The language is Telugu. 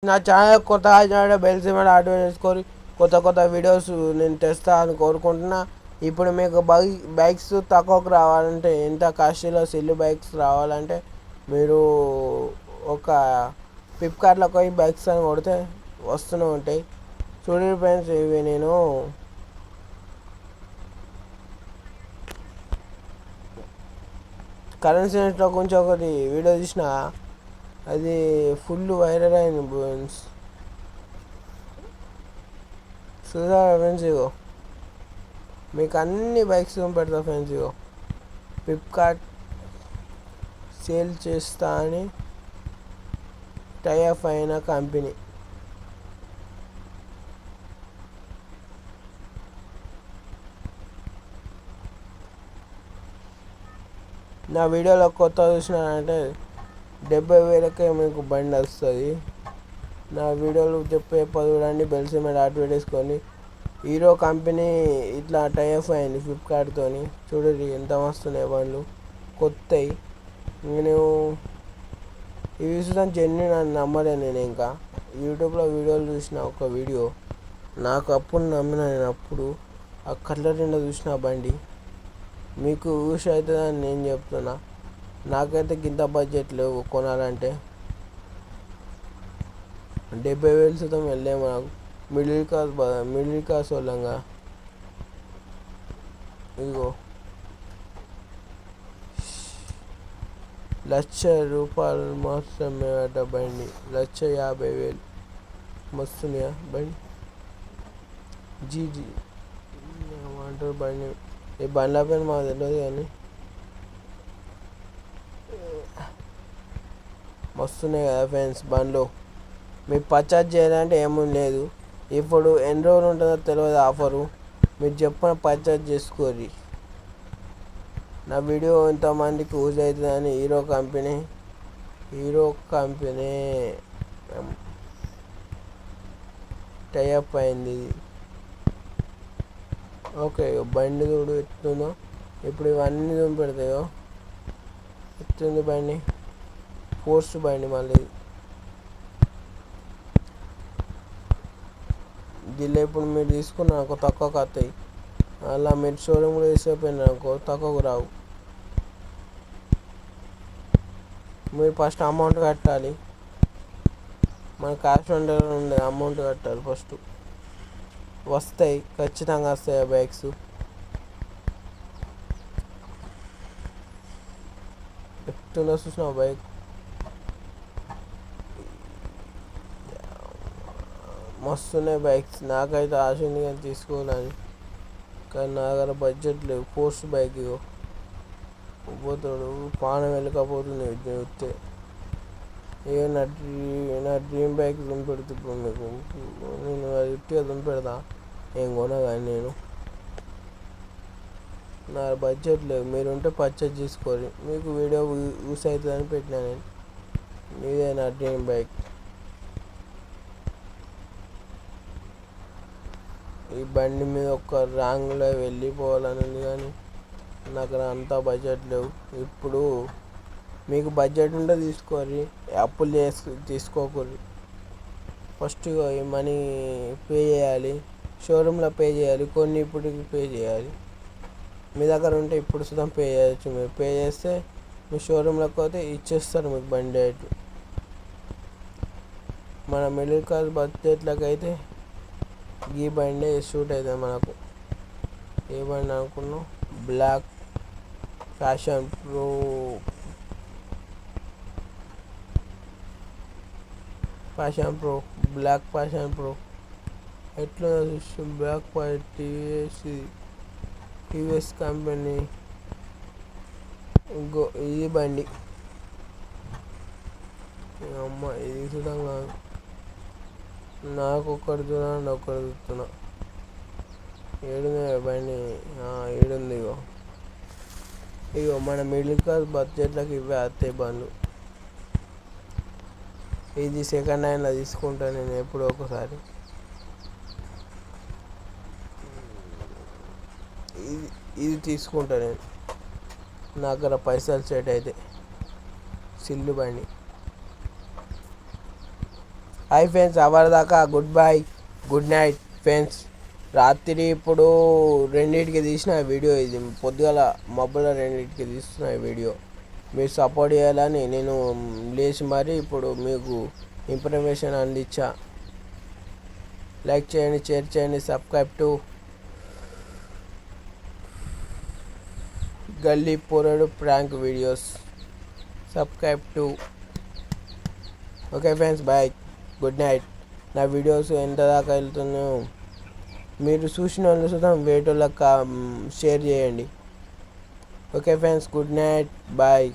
నా ఛానల్ కొత్తగా బెల్ సింబల్ యాక్టివేట్ చేసుకొని కొత్త వీడియోస్ నేను తెస్తా అని కోరుకుంటున్నా. ఇప్పుడు మీకు బైక్స్ తక్కువకు రావాలంటే, ఎంత కాస్ట్లీలో సెల్ బైక్స్ రావాలంటే మీరు ఒక ఫ్లిప్కార్ట్లో పోయి బైక్స్ అని కొడితే వస్తూనే ఉంటాయి. చూడండి ఫ్రెండ్స్, ఇవి నేను కరెన్సీ సెన్స్లో కొంచెం ఒకటి వీడియో తీసిన, అది ఫుల్ వైరల్ అయింది ఫ్రెండ్స్. చూసారా ఫ్రెండ్స్, ఇగో మీకు అన్ని బైక్స్ పెడతా ఫ్రెండ్స్. ఇగో ఫ్లిప్కార్ట్ సేల్ చేస్తా అని టైఅప్ అయిన కంపెనీ. నా వీడియోలో కొత్త చూసినారంటే 70,000కే మీకు బండి వస్తుంది. నా వీడియోలు చెప్పే చూడండి, బెల్ సింబల్ యాక్టివేట్ చేసుకొని. హీరో కంపెనీ ఇట్లా టైఅప్ అయింది ఫ్లిప్కార్ట్తో. చూడండి ఎంత వస్తున్నాయి బండ్లు కొత్తవి. నేను ఇవి చూసాను, జెన్యున్ అని నమ్మలేను. నేను ఇంకా యూట్యూబ్లో వీడియోలు చూసిన ఒక వీడియో, నాకు అప్పుడు నమ్మిన. నేను అప్పుడు ఆ కళ్ళ నిండా చూసిన బండి. మీకు యూస్ అవుతుందని నేను చెప్తున్నా. నాకైతే గింత బడ్జెట్ లేవు కొనాలంటే. 70,000 శాతం వెళ్ళేమో. నాకు మిడిల్ క్లాస్ వాళ్ళంగా. ఇదిగో ₹1,00,000 మాత్రమే అట బండి. 1,50,000 మస్తున్నాయా బండి. జీజీ ఏమంటారు బండి, ఈ బండ్ల పైన మాకు తెలియదు కానీ మస్తున్నాయి కదా ఫ్రెండ్స్ బండ్లు. మీరు పర్చేజ్ చేయాలంటే ఏమీ లేదు. ఇప్పుడు ఎన్ని రోజులు ఉంటుందో తెలియదు ఆఫరు. మీరు చెప్పిన పర్చేజ్ చేసుకోరి. నా వీడియో ఎంతమందికి యూజ్ అవుతుందని హీరో కంపెనీ టైఅప్ అయింది. ఓకే, బండి చూడు ఎత్తుందో. ఇప్పుడు ఇవన్నీ పెడతాయో. ఎత్తుంది బండి, ఫోర్స్ బండి. మళ్ళీ దీనిలో ఇప్పుడు మీరు తీసుకున్న అనుకో తక్కువకు వస్తాయి. అలా మీరు షోరూమ్లో తీసుకుపోయిన అనుకో తక్కువకు రావు. మీరు ఫస్ట్ అమౌంట్ కట్టాలి. మన క్యాష్ ఆన్ డెలివరీ ఉండే అమౌంట్ కట్టాలి ఫస్ట్. వస్తాయి, ఖచ్చితంగా వస్తాయి ఆ బైక్స్. ఎత్తులో చూసిన బైక్ మస్తున్నాయి బైక్స్. నాకైతే ఆశ ఉంది కానీ తీసుకోవాలని, కానీ నా దగ్గర బడ్జెట్ లేవు. ఫోర్స్ బైక్ ఇగో పోతాడు, పానం వెళ్ళకపోతుంది వస్తే. ఇక నా డ్రీమ్ బైక్ దుంపెడుతుంది మీకు. నేను అది ఇట్టిగా దుంపెడతా ఏం కొనా కానీ. నేను నా బడ్జెట్ లేవు. మీరుంటే పర్చేజ్ చేసుకోవాలి. మీకు వీడియో యూస్ అవుతుందని పెట్టినా నేను. ఇదే నా డ్రీమ్ బైక్. ఈ బండి మీద ఒక రాంగ్లో వెళ్ళిపోవాలని ఉంది కానీ నాకు అంత బడ్జెట్ లేవు. ఇప్పుడు మీకు బడ్జెట్ ఉంటే తీసుకోరి, అప్పులు తీసుకోకూడదు. ఫస్ట్ ఈ మనీ పే చేయాలి, షోరూంలో పే చేయాలి, కొన్ని ఇప్పటికి పే చేయాలి. మీ దగ్గర ఉంటే ఇప్పుడు సుతం పే చేయొచ్చు. మీరు పే చేస్తే మీ షోరూంలోకి పోతే ఇచ్చేస్తారు మీకు బండి డైరెక్ట్. మన మిడిల్ క్లాస్ బడ్జెట్లకు అయితే ఈ బండి సూట్ అవుతుంది మనకు. ఏ బండి అనుకున్నాం, black Passion Pro. Black Passion Pro ఎట్లా చూసి బ్లాక్ టీవీఎస్ కంపెనీ. ఇంకో ఇది బండి అమ్మ, ఇది చూడంగా నాకు ఒక్కటి చూడండి, ఒక్కటి చూస్తున్నా. ఏడుంది బండి, ఏడుంది. ఇగో మన మిడిల్ క్లాస్ బడ్జెట్లకు ఇవే వస్తాయి బండ్లు. ఇది సెకండ్ హ్యాండ్లో తీసుకుంటాను నేను ఎప్పుడో ఒకసారి. ఇది తీసుకుంటా నేను, నా దగ్గర పైసలు సెట్ అయితే. సిల్లు బండి హాయ్ ఫ్రెండ్స్, అవరిదాకా good bye, good night friends. రాత్రి ఇప్పుడు 2కి తీసిన వీడియో, ఇది పొద్దుగల మబ్బుల 2కి తీస్తున్న వీడియో. మీరు సపోర్ట్ చేయాలని నేను లేచి మరి ఇప్పుడు మీకు ఇన్ఫర్మేషన్ అందించా. లైక్ చేయండి, షేర్ చేయండి, సబ్స్క్రైబ్ టు గల్లీ పోరడు prank videos. Subscribe to. Okay friends, bye, good night. నా వీడియోస్ ఎంత దాకా వెళ్తున్నాయో మీరు చూసిన వాళ్ళు చూద్దాం, వేటోళ్ళకి షేర్ చేయండి. Okay friends, good night, bye.